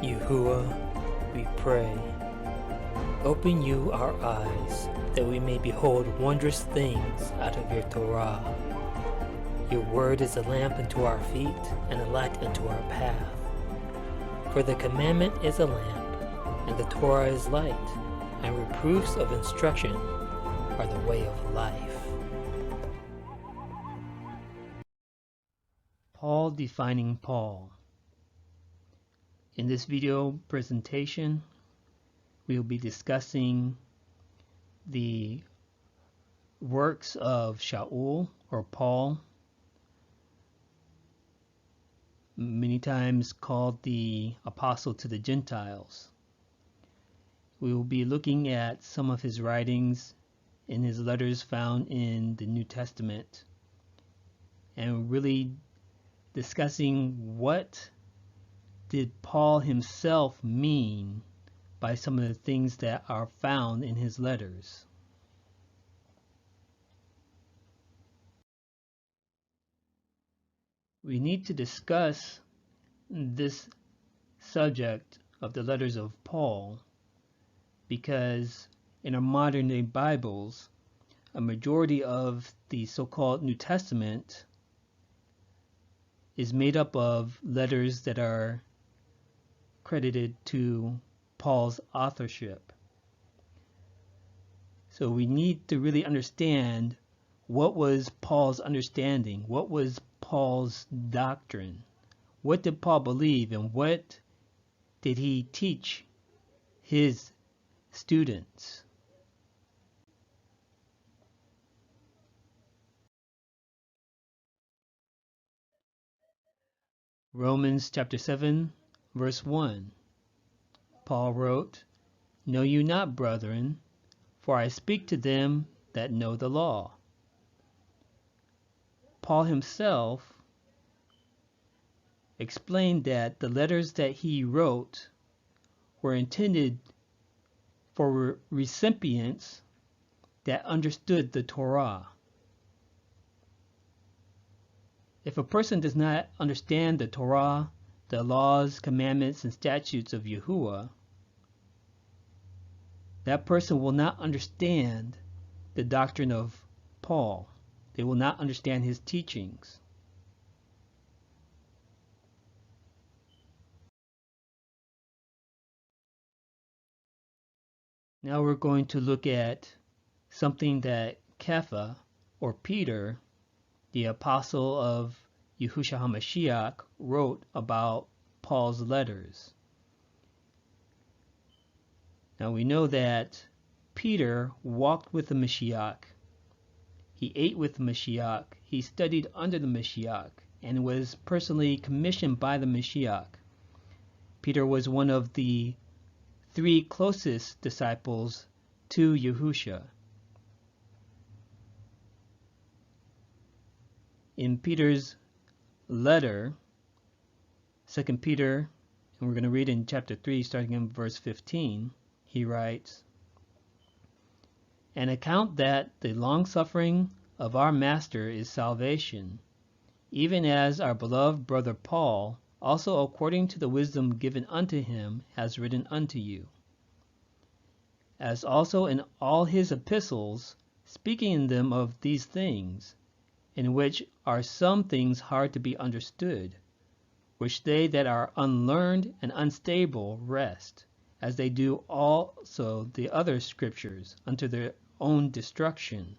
Yahuwah, we pray. Open you our eyes, that we may behold wondrous things out of your Torah. Your word is a lamp unto our feet, and a light unto our path. For the commandment is a lamp, and the Torah is light, and reproofs of instruction are the way of life. Paul defining Paul. In this video presentation, we will be discussing the works of Shaul or Paul, many times called the apostle to the Gentiles. We will be looking at some of his writings in his letters found in the New Testament and really discussing what did Paul himself mean by some of the things that are found in his letters. We need to discuss this subject of the letters of Paul because in our modern day Bibles, a majority of the so-called New Testament is made up of letters that are credited to Paul's authorship. So we need to really understand what was Paul's understanding, what was Paul's doctrine, what did Paul believe, and what did he teach his students. Romans chapter 7, verse 1. Paul wrote, "Know you not, brethren, for I speak to them that know the law." Paul himself explained that the letters that he wrote were intended for recipients that understood the Torah. If a person does not understand the Torah, the laws, commandments, and statutes of Yahuwah, that person will not understand the doctrine of Paul. They will not understand his teachings. Now we're going to look at something that Kepha, or Peter, the apostle of Yahushua HaMashiach, wrote about Paul's letters. Now we know that Peter walked with the Mashiach. He ate with the Mashiach. He studied under the Mashiach and was personally commissioned by the Mashiach. Peter was one of the 3 closest disciples to Yahushua. In Peter's letter, 2 Peter, and we're going to read in chapter 3 starting in verse 15, he writes, "And account that the long-suffering of our Master is salvation, even as our beloved brother Paul, also according to the wisdom given unto him, has written unto you. As also in all his epistles, speaking in them of these things, in which are some things hard to be understood, which they that are unlearned and unstable wrest, as they do also the other scriptures, unto their own destruction.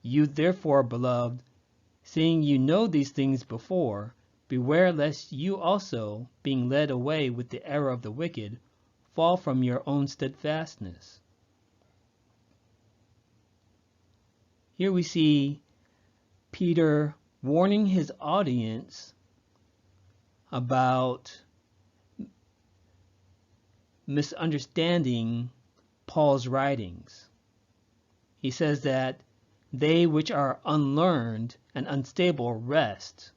You therefore, beloved, seeing you know these things before, beware lest you also, being led away with the error of the wicked, fall from your own steadfastness." Here we see Peter warning his audience about misunderstanding Paul's writings. He says that they which are unlearned and unstable rest.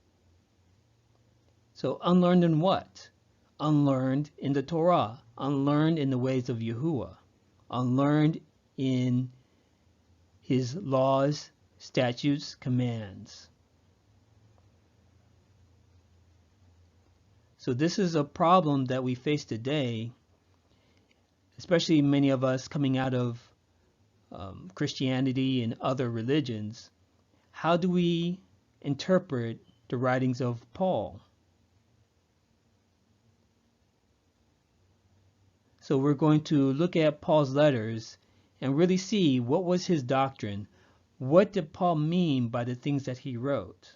So unlearned in what? Unlearned in the Torah, unlearned in the ways of Yahuwah, unlearned in his laws, statutes, commands. So this is a problem that we face today, especially many of us coming out of Christianity and other religions. How do we interpret the writings of Paul? So we're going to look at Paul's letters and really see what was his doctrine. What did Paul mean by the things that he wrote?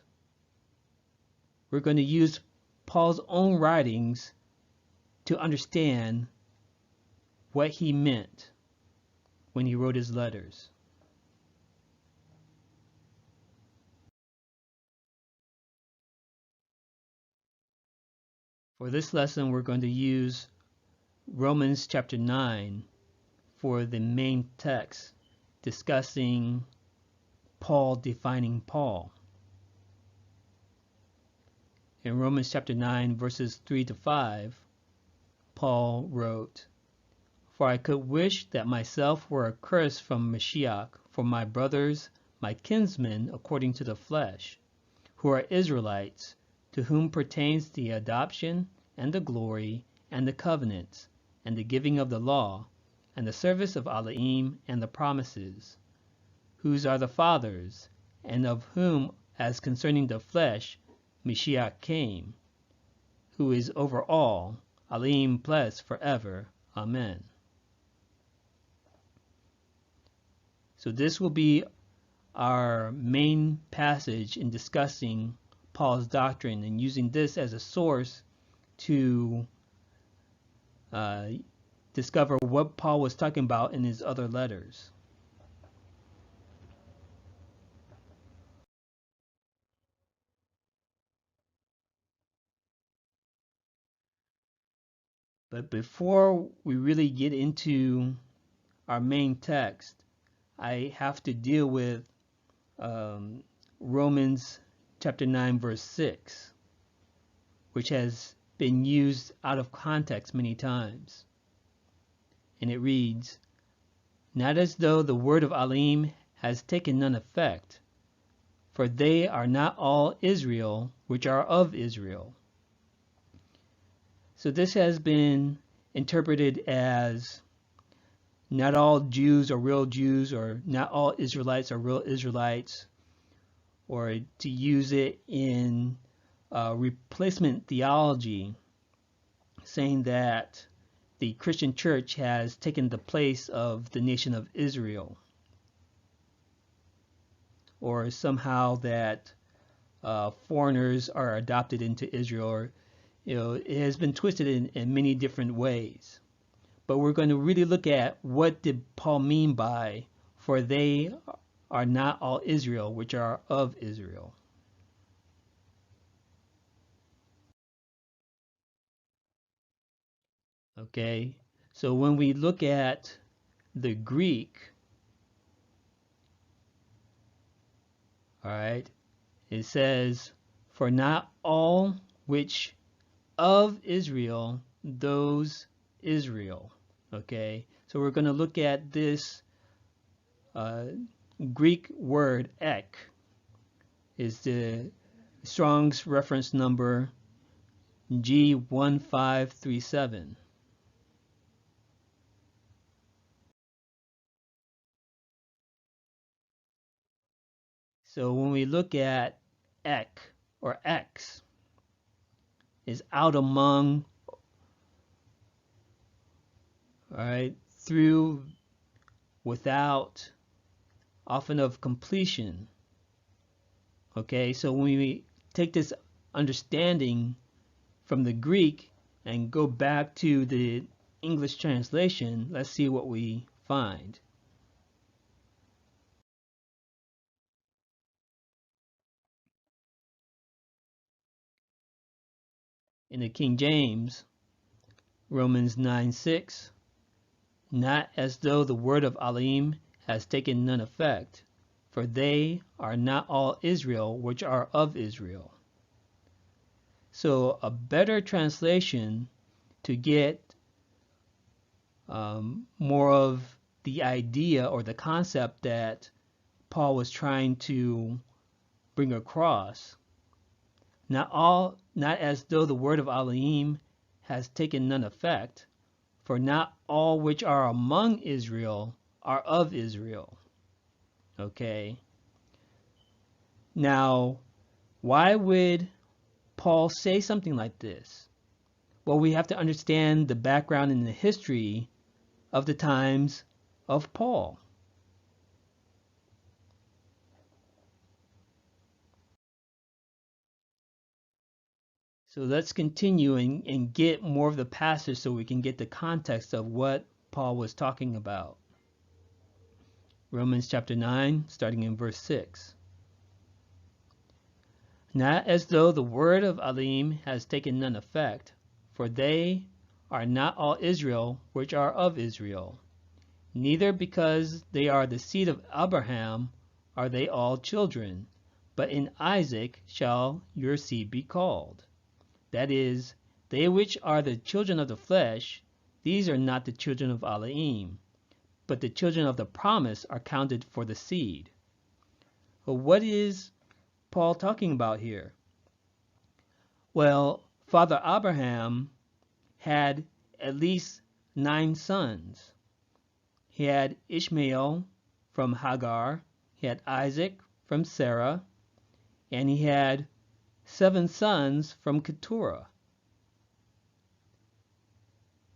We're going to use Paul's own writings to understand what he meant when he wrote his letters. For this lesson, we're going to use Romans chapter 9 for the main text, discussing Paul defining Paul. In Romans chapter 9, verses 3 to 5, Paul wrote, "For I could wish that myself were accursed from Mashiach for my brothers, my kinsmen according to the flesh, who are Israelites, to whom pertains the adoption and the glory and the covenants and the giving of the law and the service of Elohim and the promises, whose are the fathers, and of whom, as concerning the flesh, Mashiach came, who is over all, Elohim blessed forever. Amen." So this will be our main passage in discussing Paul's doctrine and using this as a source to discover what Paul was talking about in his other letters. But before we really get into our main text, I have to deal with Romans chapter 9 verse 6, which has been used out of context many times. And it reads, "Not as though the word of Elohim has taken none effect, for they are not all Israel which are of Israel." So this has been interpreted as not all Jews are real Jews, or not all Israelites are real Israelites, or to use it in replacement theology, saying that the Christian church has taken the place of the nation of Israel, or somehow that foreigners are adopted into Israel, or it has been twisted in many different ways. But we're going to really look at what did Paul mean by, for they are not all Israel which are of Israel. Okay, so when we look at the Greek, all right, it says, "For not all which of Israel, those Israel." Okay, so we're going to look at this Greek word ek, is the Strong's reference number G1537. So when we look at ek or X, is out among, all right, through, without, often of completion. Okay, so when we take this understanding from the Greek and go back to the English translation, let's see what we find. In the King James, Romans 9:6, "Not as though the word of Elohim has taken none effect, for they are not all Israel which are of Israel." So a better translation to get more of the idea or the concept that Paul was trying to bring across not as though the word of Elohim has taken none effect, for not all which are among Israel are of Israel. Okay. Now, why would Paul say something like this? Well, we have to understand the background and the history of the times of Paul. So let's continue and get more of the passage so we can get the context of what Paul was talking about. Romans chapter 9, starting in verse 6. Not as though the word of Elohim has taken none effect, for they are not all Israel which are of Israel. Neither because they are the seed of Abraham are they all children, but in Isaac shall your seed be called. That is, they which are the children of the flesh, these are not the children of Elohim, but the children of the promise are counted for the seed. But what is Paul talking about here? Well, Father Abraham had at least 9 sons. He had Ishmael from Hagar, he had Isaac from Sarah, and he had 7 sons from Keturah.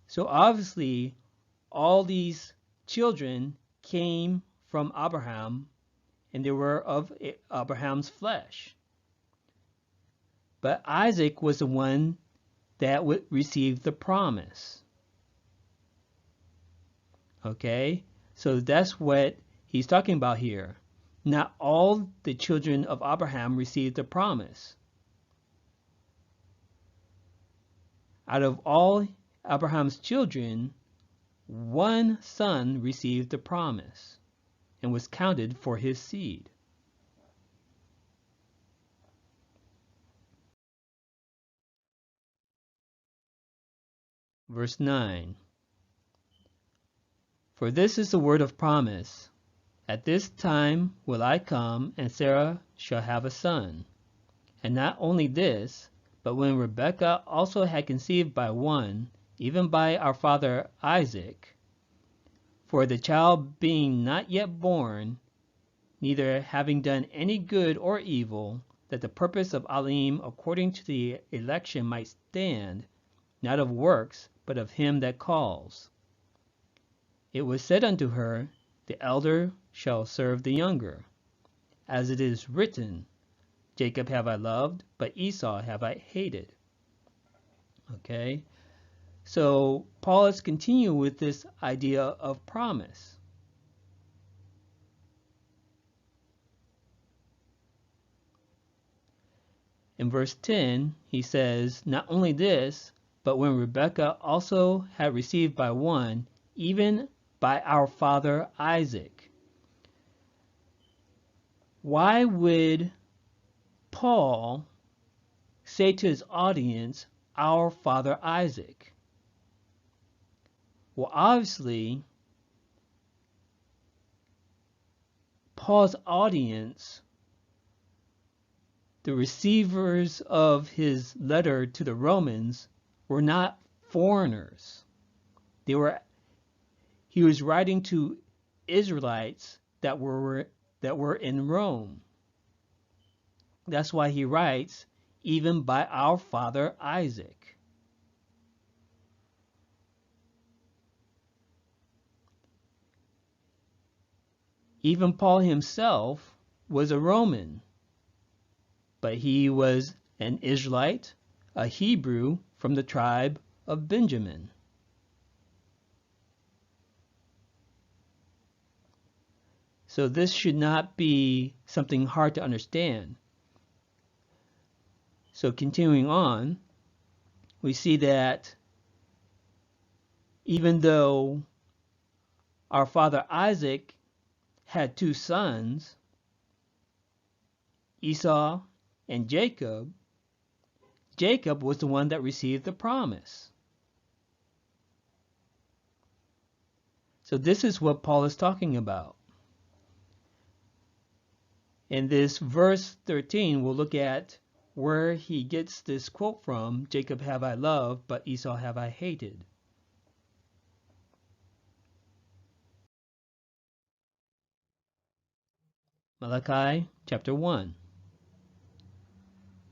So obviously, all these children came from Abraham, and they were of Abraham's flesh. But Isaac was the one that would receive the promise. Okay, so that's what he's talking about here. Not all the children of Abraham received the promise. Out of all Abraham's children, 1 son received the promise and was counted for his seed. Verse 9. For this is the word of promise. At this time will I come, and Sarah shall have a son. And not only this, but when Rebekah also had conceived by one, even by our father Isaac, for the child being not yet born, neither having done any good or evil, that the purpose of Elohim according to the election might stand, not of works, but of him that calls. It was said unto her, the elder shall serve the younger. As it is written, Jacob have I loved, but Esau have I hated. Okay, so Paul is continuing with this idea of promise. In verse 10, he says, not only this, but when Rebekah also had received by one, even by our father Isaac. Why would Paul say to his audience, our father Isaac? Well, obviously, Paul's audience, the receivers of his letter to the Romans, were not foreigners. He was writing to Israelites that were in Rome. That's why he writes, even by our father Isaac. Even Paul himself was a Roman, but he was an Israelite, a Hebrew from the tribe of Benjamin. So this should not be something hard to understand. So continuing on, we see that even though our father Isaac had 2 sons, Esau and Jacob, Jacob was the one that received the promise. So this is what Paul is talking about. In this verse 13, we'll look at where he gets this quote from, Jacob have I loved, but Esau have I hated. Malachi chapter 1,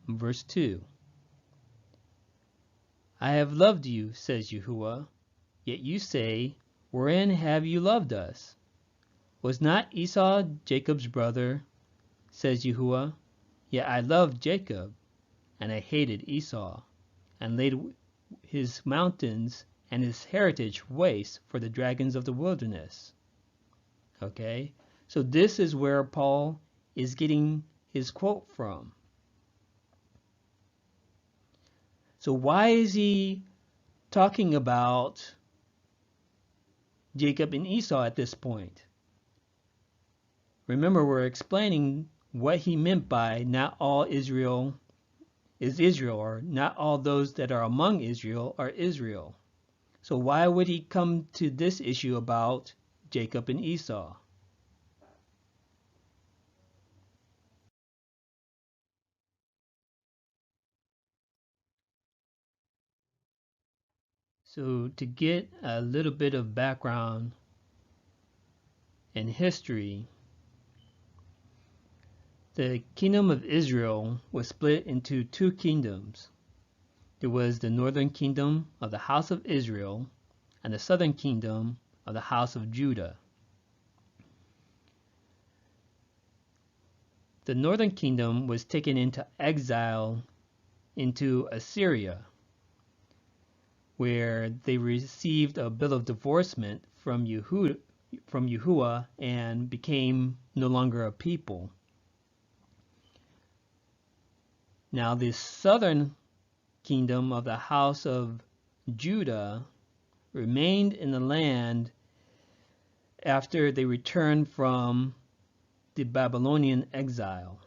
verse 2. I have loved you, says Yahuwah, yet you say, wherein have you loved us? Was not Esau Jacob's brother, says Yahuwah? Yet I loved Jacob, and I hated Esau, and laid his mountains and his heritage waste for the dragons of the wilderness. Okay, so this is where Paul is getting his quote from. So why is he talking about Jacob and Esau at this point? Remember, we're explaining what he meant by not all Israel is Israel, or not all those that are among Israel are Israel. So why would he come to this issue about Jacob and Esau? So to get a little bit of background and history, the kingdom of Israel was split into two kingdoms. There was the northern kingdom of the house of Israel and the southern kingdom of the house of Judah. The northern kingdom was taken into exile into Assyria, where they received a bill of divorcement from Yahuwah and became no longer a people. Now the southern kingdom of the house of Judah remained in the land after they returned from the Babylonian exile,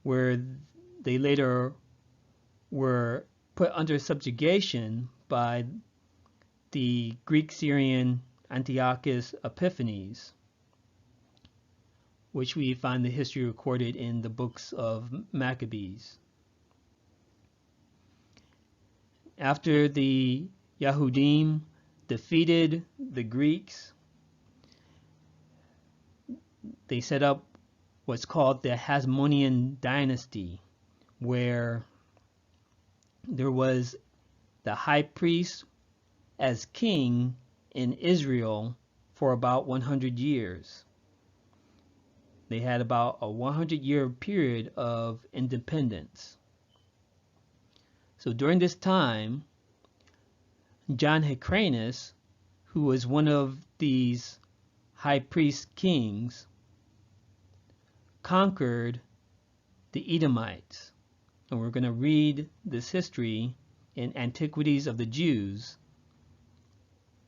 where they later were put under subjugation by the Greek-Syrian Antiochus Epiphanes, which we find the history recorded in the books of Maccabees. After the Yahudim defeated the Greeks, they set up what's called the Hasmonean dynasty, where there was the high priest as king in Israel for about 100 years. They had about a 100-year period of independence. So during this time, John Hyrcanus, who was one of these high priest kings, conquered the Edomites. And we're going to read this history in Antiquities of the Jews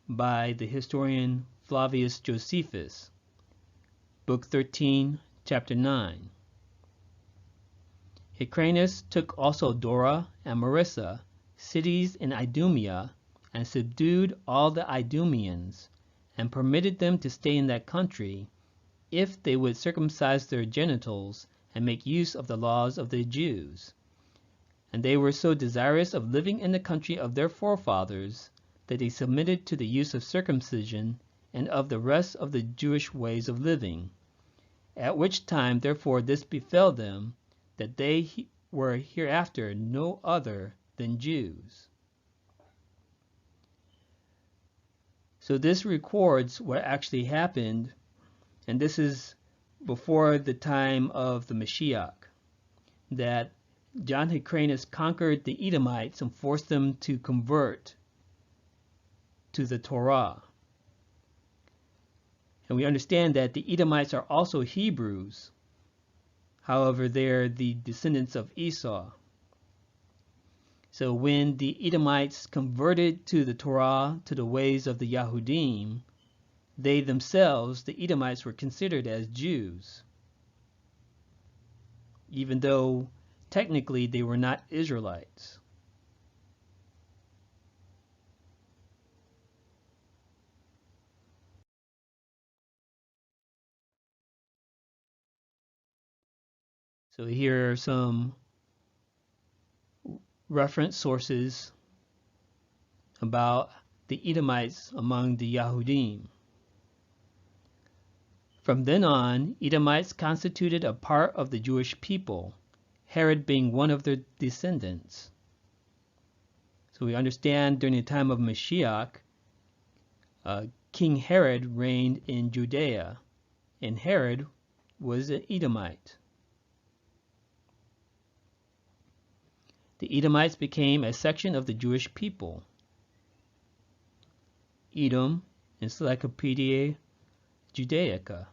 by the historian Flavius Josephus, Book 13, Chapter 9. Hyrcanus took also Dora and Marissa, cities in Idumea, and subdued all the Idumeans, and permitted them to stay in that country, if they would circumcise their genitals and make use of the laws of the Jews. And they were so desirous of living in the country of their forefathers that they submitted to the use of circumcision and of the rest of the Jewish ways of living. At which time therefore this befell them, that they were hereafter no other than Jews. So this records what actually happened, and this is before the time of the Mashiach, that John Hyrcanus conquered the Edomites and forced them to convert to the Torah. And we understand that the Edomites are also Hebrews. However, they're the descendants of Esau. So when the Edomites converted to the Torah, to the ways of the Yahudim, they themselves, the Edomites, were considered as Jews, even though technically they were not Israelites. So here are some reference sources about the Edomites among the Yahudim. From then on, Edomites constituted a part of the Jewish people, Herod being one of their descendants. So we understand during the time of Mashiach, King Herod reigned in Judea, and Herod was an Edomite. The Edomites became a section of the Jewish people. Edom, Encyclopedia Judaica.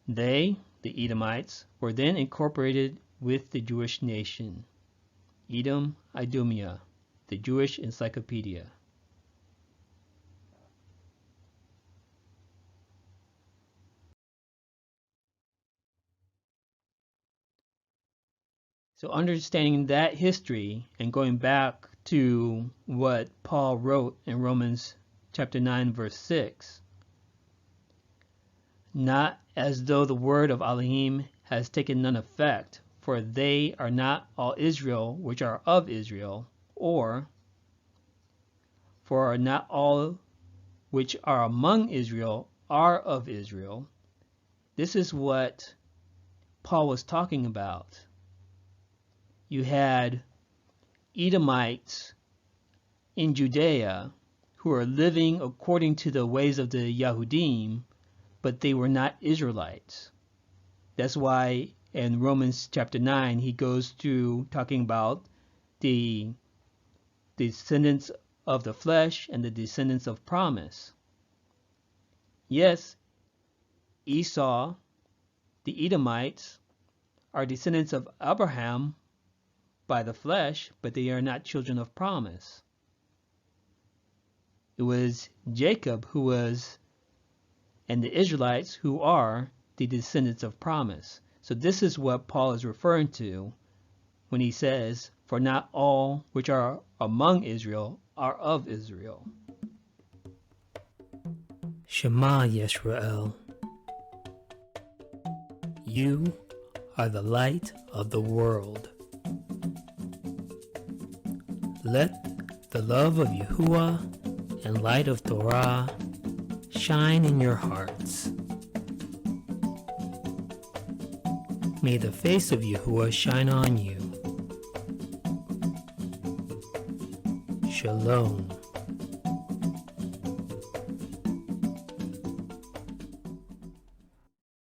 They, the Edomites, were then incorporated with the Jewish nation. Edom, Idumea, the Jewish Encyclopedia. So understanding that history and going back to what Paul wrote in Romans chapter 9 verse 6, not as though the word of Elohim has taken none effect, for they are not all Israel which are of Israel, or for not all which are among Israel are of Israel. This is what Paul was talking about. You had Edomites in Judea who are living according to the ways of the Yahudim, but they were not Israelites. That's why in Romans chapter 9 he goes through talking about the descendants of the flesh and the descendants of promise. Yes, Esau, the Edomites, are descendants of Abraham by the flesh, but they are not children of promise. It was Jacob who was, and the Israelites who are the descendants of promise. So this is what Paul is referring to when he says, for not all which are among Israel are of Israel. Shema Yisrael. You are the light of the world. Let the love of Yahuwah and light of Torah shine in your hearts. May the face of Yahuwah shine on you. Shalom.